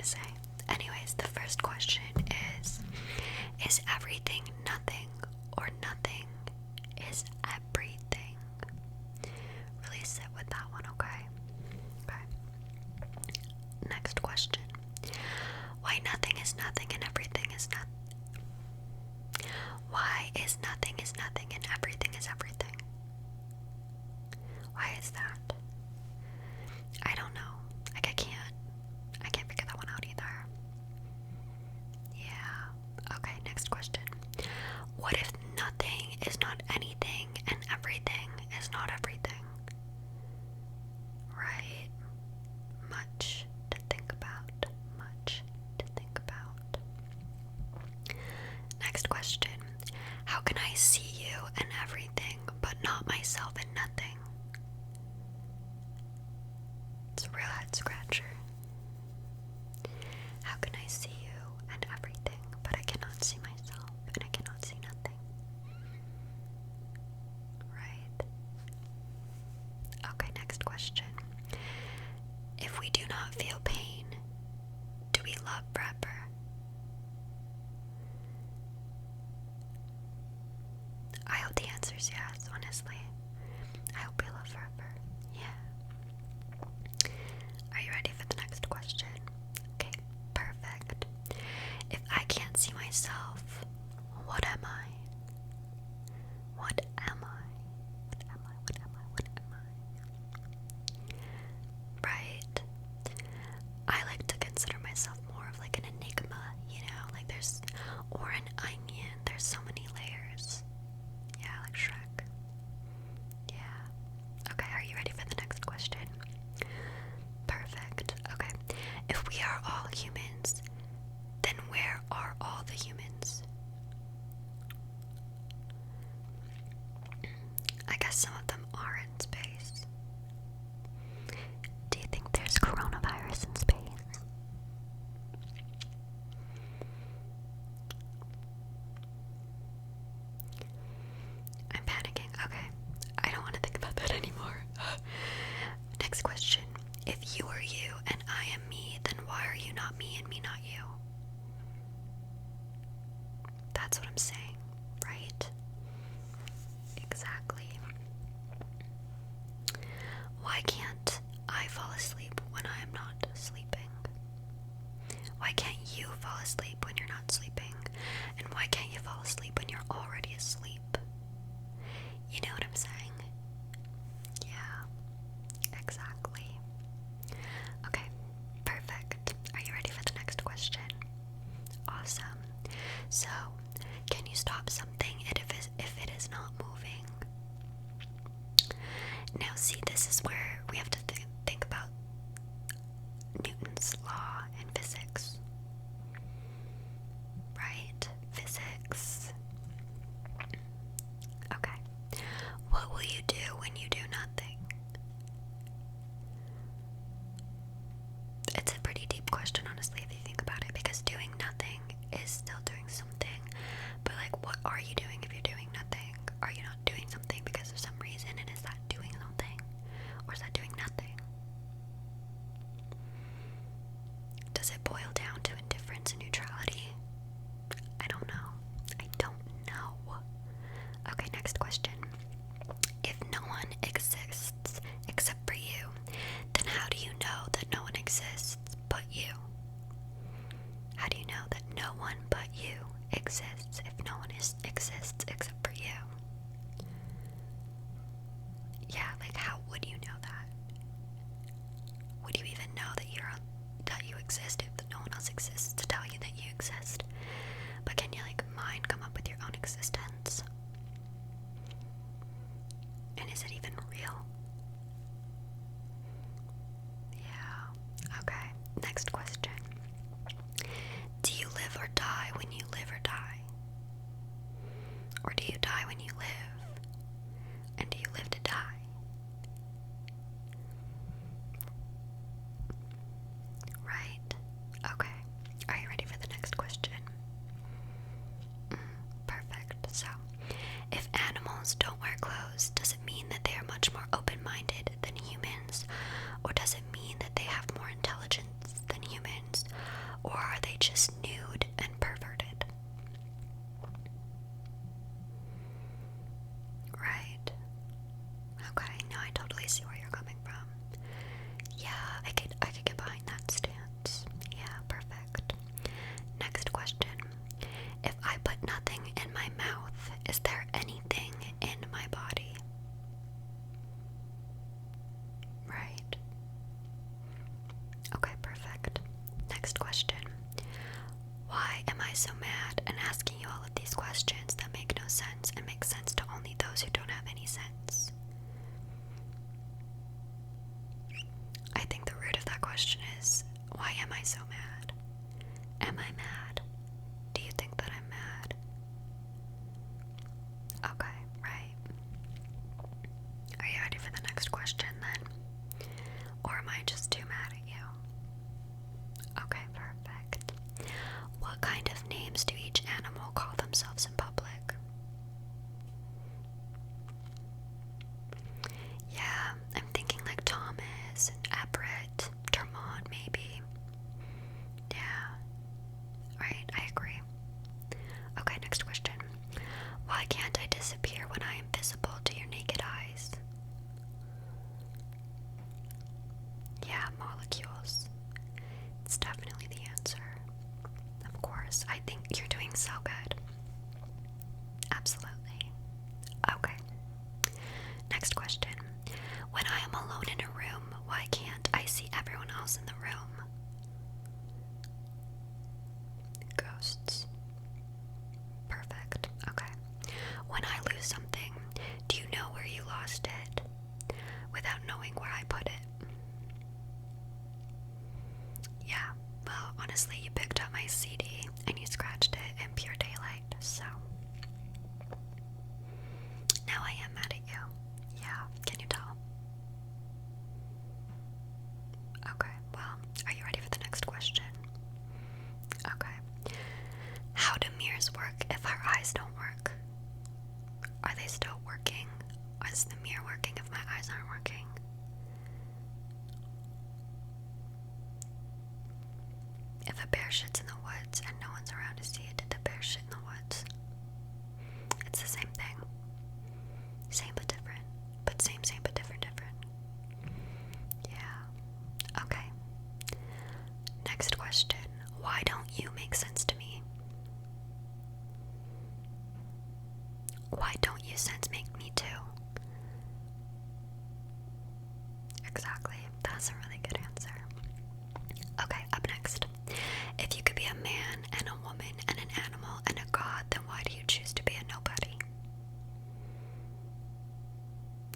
to say. Anyways, the first question is everything nothing or nothing is everything? Really sit with that one, okay? Okay. Next question. Why nothing is nothing and everything is nothing? Why is nothing and everything is everything? Why is that? I don't know. Like I can't figure that one out either. Yeah. Okay, next question. What if nothing is not anything and everything is not everything? Right? Much to think about. Much to think about. Next question. How can I see you and everything, but not myself and nothing? It's a real head scratcher. How can I see you and everything, but I cannot see myself and I cannot see nothing? Right? Okay, next question. If we do not feel pain, do we love forever? I hope the answer is yes, honestly. I hope we love forever. Yeah. Are you ready for the next question? Okay, perfect. If I can't see myself, what am I? What am I? What am I? What am I? What am I? Right? I like to consider myself more of like an enigma, you know? Like or an onion. There's so many layers. Yeah, like Shrek. Yeah. Okay, are you ready for the next question? Perfect. Okay. If we are all humans, then where are all the humans? I guess some of them are in space. Do you think there's coronavirus in space? I'm panicking. Okay. I don't want to think about that anymore. Next question. If you are you and I am me, then why are you not me and me not you? That's what I'm saying, right? Exactly. Why can't I fall asleep when I am not sleeping? Why can't you fall asleep when you're not sleeping? And why can't you fall asleep when you're already asleep? You know what I'm saying? Yeah, exactly. Okay, perfect. Are you ready for the next question? Awesome. So, can you stop something if it is not moving? Now, see, this is where we have to think about Newton's law in physics. Right? Physics. Okay. What will you do when you do nothing? It's a pretty deep question, honestly, if you think about it, because doing nothing is still doing something. But, like, what are you doing if you're doing nothing? Are you not doing something because of some reason, and is that doing something? Or is that doing nothing? Does it boil down to indifference and neutrality? I don't know. I don't know. Okay, next question. If no one exists except for you, then how do you know that no one exists but you? How do you know that no one but you exists if no one exists except for you? Yeah, like how would you know that? Would you even know that that you exist if no one else exists to tell you that you exist? But can you like mind come up with your own existence? And is it even real? Yeah. Okay. Next question. Do you live or die when you live or die? Or do you die when you live? And do you live to die? Right? Okay. Are you ready for the next question? Perfect. So, if animals don't wear clothes, does it mean that they are much more open-minded than humans? Or does it mean that they have more intelligence than humans? Am I so mad? Am I mad? Do you think that I'm mad? Okay, right. Are you ready for the next question then? Or am I just too mad at you? Okay, perfect. What kind of names do each animal call themselves in public? Yeah, I'm thinking like Thomas and Everett, Termont maybe. Yeah, right, I agree. Okay, next question. Why can't I disappear when I am visible to your naked eyes? Yeah, molecules. It's definitely the answer. Of course, I think you're doing so good. Absolutely. Okay. Next question. When I am alone in a room, why can't I see everyone else in the room? Ghosts. Perfect. Okay. When I lose something, do you know where you lost it without knowing where I put it? Yeah, well, honestly, you picked up my CD and you scratched it in pure daylight, so now I am mad at you. Yeah, can you tell? Okay, well, are you ready for the next question? Okay. How do mirrors work if our eyes don't work? Are they still working? Is the mirror working if my eyes aren't working? If a bear shits in the woods and no one's around to see it, did the bear shit in the woods? It's the same thing. Same but different. But same but different. Yeah. Okay. Next question. Why don't you make sense to me? Why don't you sense make me too? Exactly. That's a really good answer. Okay, up next. If you could be a man and a woman and an animal and a god, then why do you choose to be a nobody?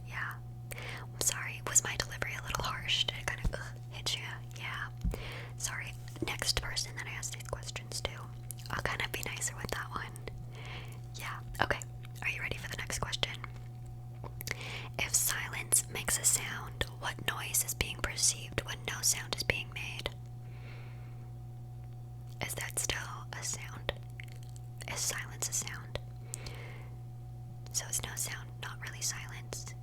Yeah. I'm sorry. Was my delivery a little harsh? Did it kind of hit you? Yeah. Sorry. Next person that I ask these questions to, I'll kind of be nicer with that one. Yeah. Okay. Are you ready for the next question? If silence makes a sound, what noise is being perceived when no sound is being made? Is that still a sound? Is silence a sound? So is no sound not really silence?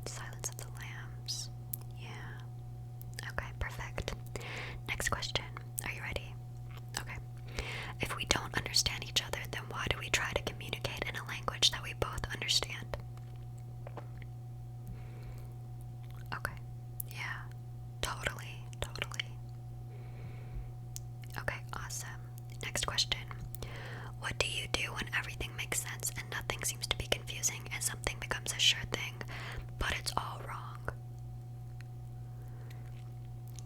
Silence of the lambs. Yeah. Okay, perfect. Next question. Are you ready? Okay. If we don't understand each other, then why do we try to communicate in a language that we both understand? Okay. Yeah. Totally. Okay, awesome. Next question. What do you do when everything makes sense and nothing seems to be confusing and something becomes a sure thing, but it's all wrong?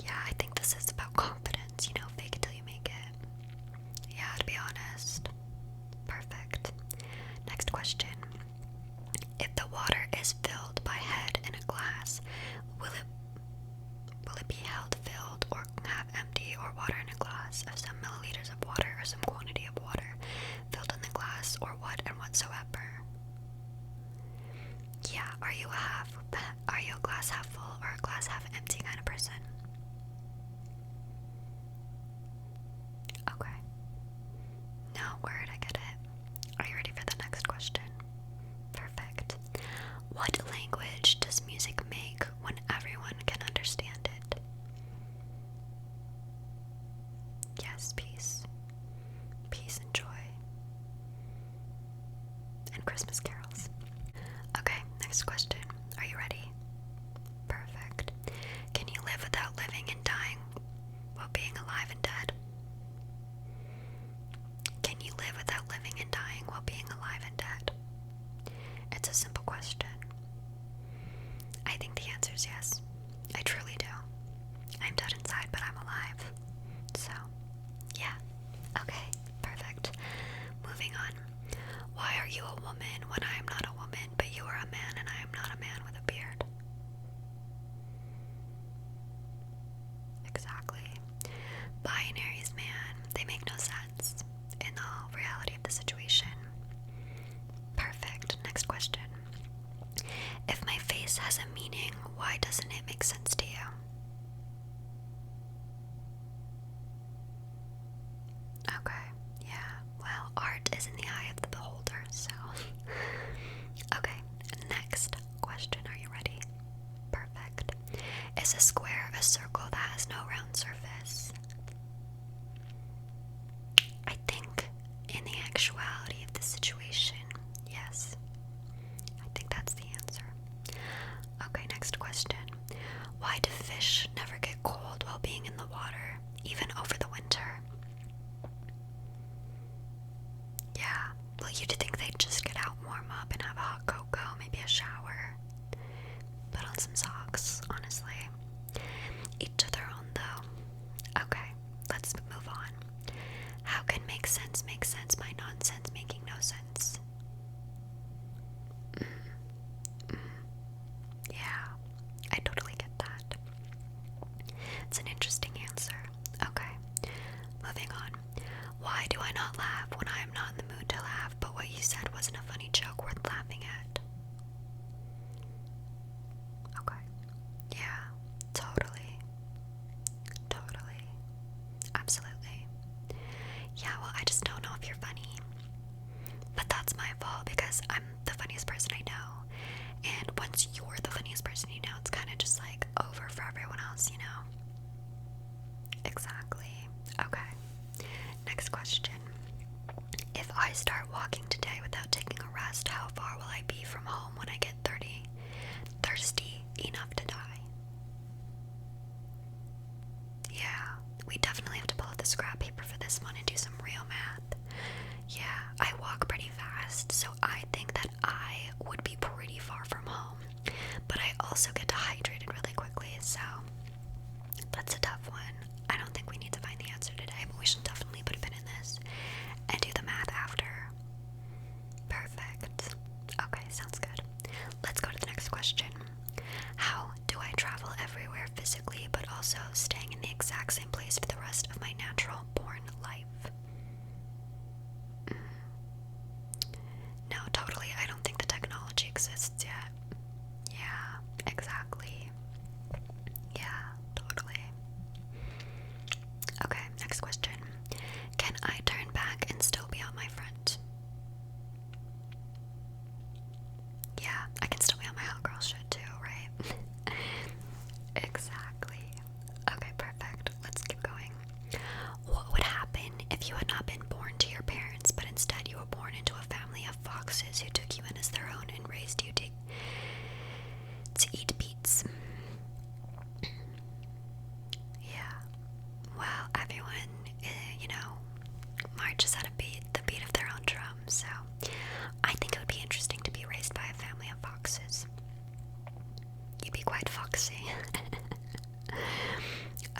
Yeah, I think this is about confidence, fake it till you make it. Yeah, to be honest. Perfect. Next question. If the water is filled by head in a glass, will it be held filled or half empty, or water in a glass of some milliliters of water or some quantity of water filled in the glass, or what and whatsoever? Yeah, are you a glass half full or a glass half empty kind of person? Okay. No, word, I get it. Are you ready for the next question? Perfect. What language does music make when everyone can understand it? Yes, peace. Peace and joy. And Christmas carols. Okay, next question. Are you ready? Perfect. Can you live without living and dying while being alive and dead? Can you live without living and dying while being alive and dead? It's a simple question. I think the answer is yes. I truly do. I'm dead inside, but I'm alive. So, yeah. Okay, perfect. Moving on. Why are you a woman when I am not a woman, but you are a man and I am not a man with a beard? exactly. Binaries, man, they make no sense in the reality of the situation. Perfect. Next question. If my face has a meaning, why doesn't it make sense to you? Okay, yeah. Well, art is in the eye of the beholder, so. Okay, next question. Are you ready? Perfect. Is a square a circle that has no round surface? I think in the actuality of the situation, yes. I think that's the answer. Okay, next question. Why do fish never get cold while being in the water, even over the winter? Yeah, well, you'd think they'd just get out, warm up, and have a hot cocoa, maybe a shower. Put on some socks, honestly. Each to their own, though. Okay, let's move on. How can make sense by nonsense making no sense? Yeah, I totally get that. It's an interesting answer. Okay, moving on. Why do I not laugh when I am not in the mood to laugh, but what you said wasn't a funny joke worth laughing at? Okay. Yeah, totally. Totally. Absolutely. Yeah, well, I just don't know if you're funny. But that's my fault because I'm the funniest person I know. And once you're the funniest person you know, it's kind of just like over for everyone else, you know? Exactly. Okay. Next question. If I start walking today without taking a rest, how far will I be from home when I get thirsty enough to die? Yeah, we definitely have to pull out the scrap paper for this one and do some real math. Yeah, I walk pretty fast, so I think that I would be pretty far from home. But I also get dehydrated really quickly, so that's a tough one. I don't think we need to find the answer today, but we should definitely put a pin in this and do the math after. Perfect. Okay, sounds good. Let's go to the next question. How do I travel everywhere physically, but also staying in the exact same place for the rest of my natural born life? No, totally. I don't think the technology exists yet. Yeah, exactly. Yeah, totally. Okay, next question. Can I turn back and still be on my front? Yeah, I can still be on my hot girl shit too, right? Exactly. Okay, perfect. Let's keep going. What would happen if you had not been born to your parents, but instead you were born into a family of foxes who took you in as their own and raised you to eat beets? Yeah. Well, everyone, marches at the beat of their own drum, so I think it would be interesting to be raised by a family of foxes. You'd be quite foxy.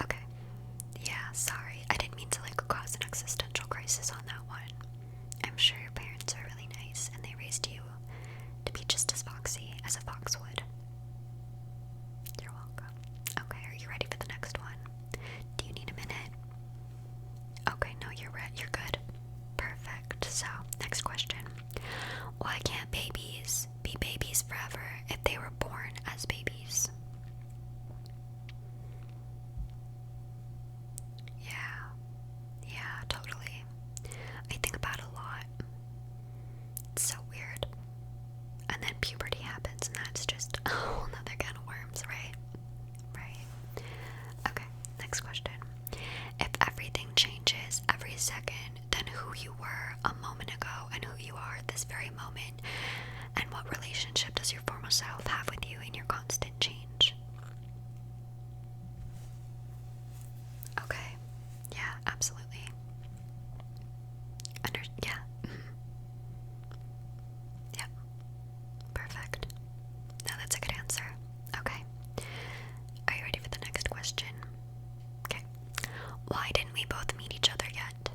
Okay. Yeah, sorry. I didn't mean to cause an existential crisis on that one. I'm sure your parents are really nice and they raised you to be just as foxy as a fox would. You're welcome. Okay, are you ready for the next one? Do you need a minute? Okay, no, you're good. Perfect. So, next question. Why can't babies be babies forever if they were born as babies? Yeah, totally. I think about it a lot. It's so weird. And then puberty happens and that's just a whole nother can of worms, right? Right. Okay, next question. If everything changes every second, then who you were a moment ago and who you are at this very moment, and what relationship does your former self have with you in your constant change? Okay. Yeah, absolutely. Yeah. Yeah. Perfect. No, that's a good answer. Okay. Are you ready for the next question? Okay. Why didn't we both meet each other yet?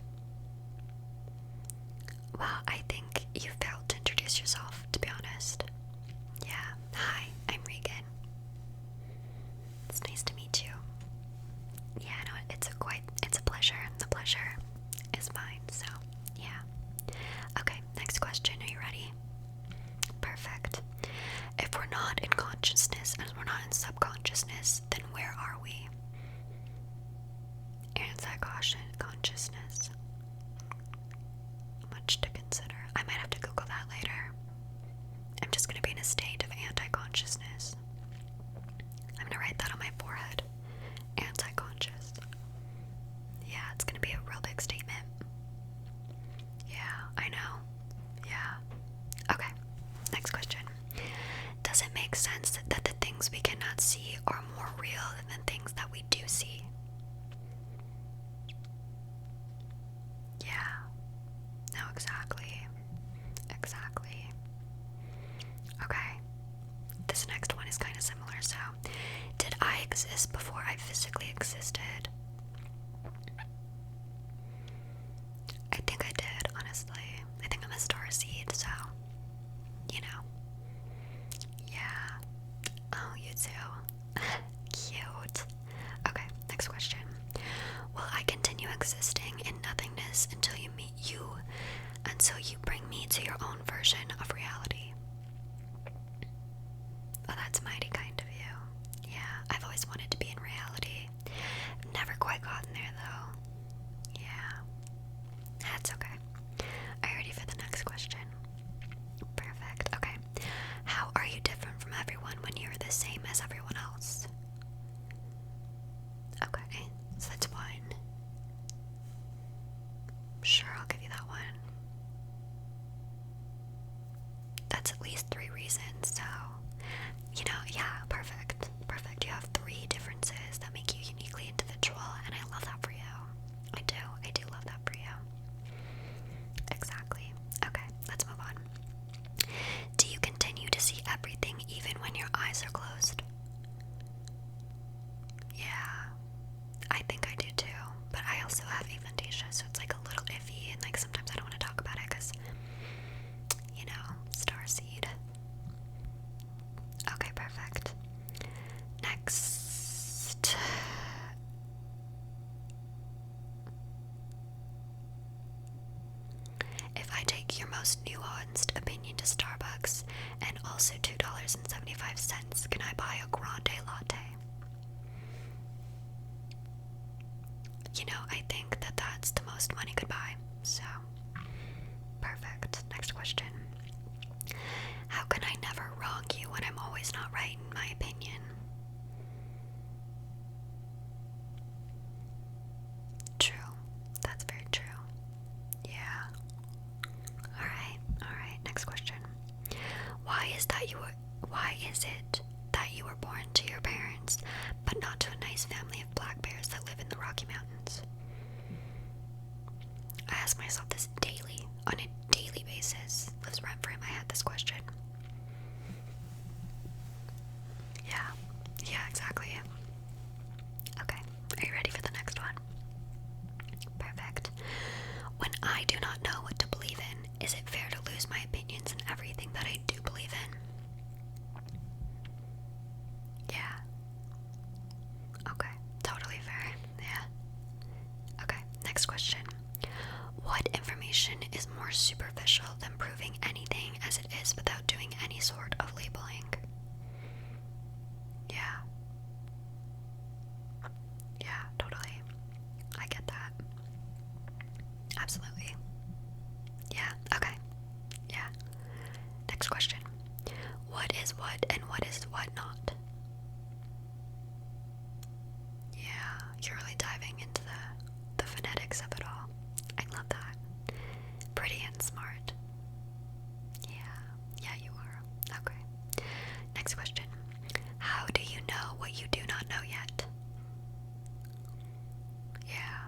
Well, I think you failed to introduce yourself, to be honest. Yeah. Hi, Yeah, no, it's a pleasure. The pleasure is mine, so yeah. Okay, next question. Are you ready? Perfect. If we're not in consciousness and we're not in subconsciousness, then where are we? Anti-consciousness. Much to consider. I might have to Google that later. I'm just gonna be in a state of anti-consciousness. I'm gonna write that on my forehead. Anti-conscious. Yeah, it's gonna be a real big statement. Yeah, I know. Yeah. Okay, next question. Does it make sense that the things we cannot see are more real than the things that we do see? Yeah. No, exactly. Exactly. Okay. This next one is kind of similar. So, did I exist before I physically existed? I think I did, honestly. I think I'm a starseed, so, you know. Yeah. Oh, you too. Cute. Okay, next question. Will I continue existing in nothingness until you bring me to your own version of reality? Oh, that's mighty kind of you. Yeah, I've always wanted to be in reality. Never quite gotten there, though. Yeah. That's okay. Are you ready for the next question? Perfect. Okay. How are you different from everyone when you're the same as everyone else? Okay, so that's one. Sure, I'll give you that one. That's at least 3 reasons, so, yeah, perfect. Perfect. You have 3 differences that make you uniquely individual, and I love that for you. I do love that for you. Exactly. Okay, let's move on. Do you continue to see everything even when your eyes are closed? Yeah, I think I do too, but I also have aphantasia, so it's like a little iffy, and like sometimes I don't want to talk about it because, starseed. Okay, perfect. Next. If I take your most nuanced opinion to Starbucks and also $2.75, can I buy a grande latte? I think that that's the most money could buy, so perfect. Next question. How can I never wrong you when I'm always not right in my opinion? True. That's very true. Yeah. Alright, next question. Why is it that you were born to your parents, but not to a nice family of black bears that live in the Rocky Mountains? I ask myself this daily, on a daily basis. Lives rent free in my head, this question. Yeah, exactly. Okay, are you ready for the next one? Perfect. When I do not know what to believe in, is it fair to lose my opinions in everything that I do believe in? Yeah. Okay, totally fair. Yeah. Okay, next question. What information is more superficial than proving anything as it is without doing any sort of labeling? Yeah. Yeah, totally. I get that. Absolutely. Yeah, okay. Yeah. Next question. What is what and what is what not? Yeah, you're really diving into the phonetics of it all. I love that. Pretty and smart. Yeah, you are. Okay. Next question. How do you know what you do not know yet? Yeah.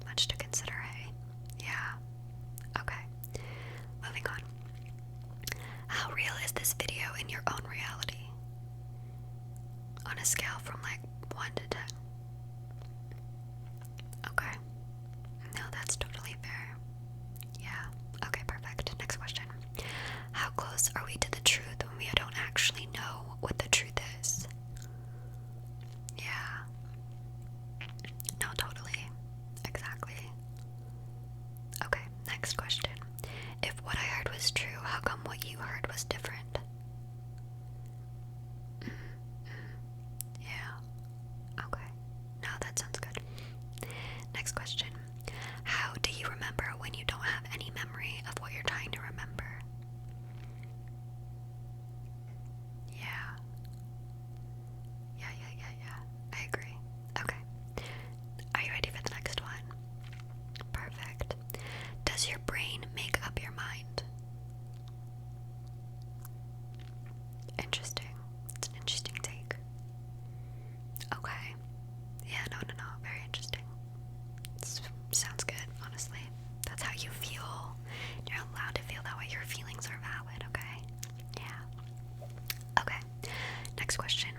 Much to consider, hey? Yeah. Okay. Moving on. How real is this video in your own reality? On a scale from like 1 to 10. Okay. No, that's totally fair. Yeah. Okay, perfect. Next question. How close are we to the truth when we don't actually know what the truth is? Yeah. Yeah, no. Very interesting. Sounds good, honestly. That's how you feel. You're allowed to feel that way. Your feelings are valid, okay? Yeah. Okay. Next question.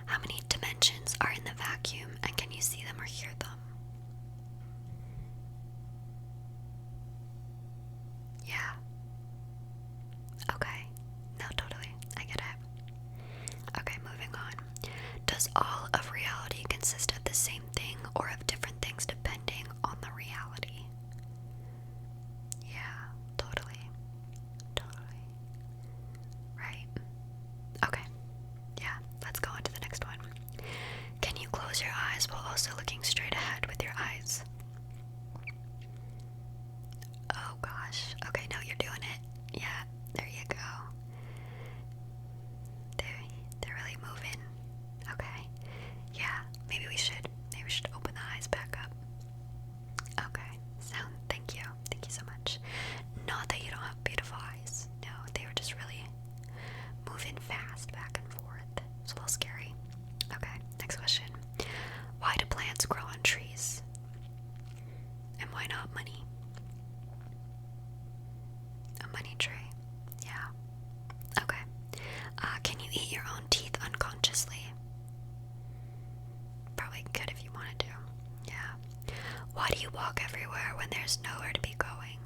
How many dimensions are in the vacuum, and can you see them or hear them? Yeah. Okay. No, totally. I get it. Okay, moving on. Does all of reality consist of the same thing or of different things depending on the reality? Yeah, totally. Totally. Right. Okay. Yeah, let's go on to the next one. Can you close your eyes while also looking straight ahead with your eyes? Oh gosh. Okay, no, you're doing it. Yeah, there you go. They're really moving. Okay. Yeah, maybe we should open the eyes back up. Okay. Thank you. Thank you so much. Not that you don't have beautiful eyes. No, they were just really moving fast back and forth. It's a little scary. Okay, next question. Why do plants grow on trees? And why not money? A money tree. Yeah. Okay. Can you eat your own teeth unconsciously? Probably could if you wanted to. Yeah. Why do you walk everywhere when there's nowhere to be going?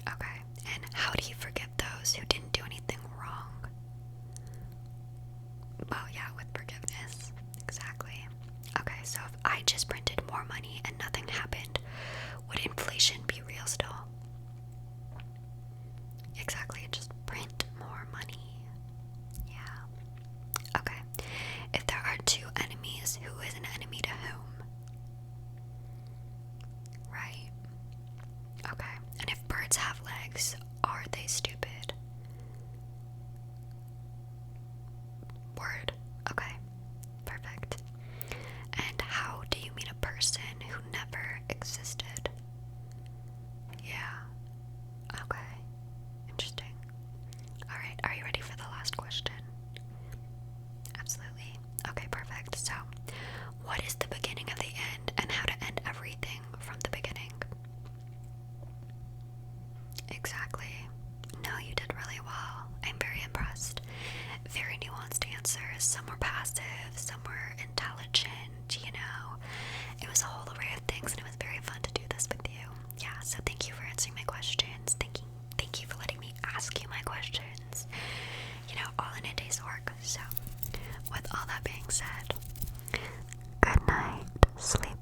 Okay. And how do you forgive those who didn't do anything wrong? Well, yeah, with forgiveness. Exactly. Okay, so if I just printed more money and nothing happened, would inflation be real still? Exactly, just print more money. Yeah. Okay. If there are two enemies, who is an enemy to whom? Right. Okay. And if birds have legs, are they stupid? Word. Okay. Perfect. And how do you meet a person who never existed? Yeah. Okay. Interesting. Alright, are you ready for the last question? Absolutely. Okay, perfect. So, what is the beginning of the end and how to end everything from the beginning? Exactly. No, you did really well. I'm very impressed. Very nuanced answers. Some were passive, some were intelligent, you know. It was a whole array of things and it was very fun to do this with you. Yeah, so thank you for answering my questions. Thank you for letting me ask you my questions. You know, all in a day's work. So, with all that being said, good night, sleep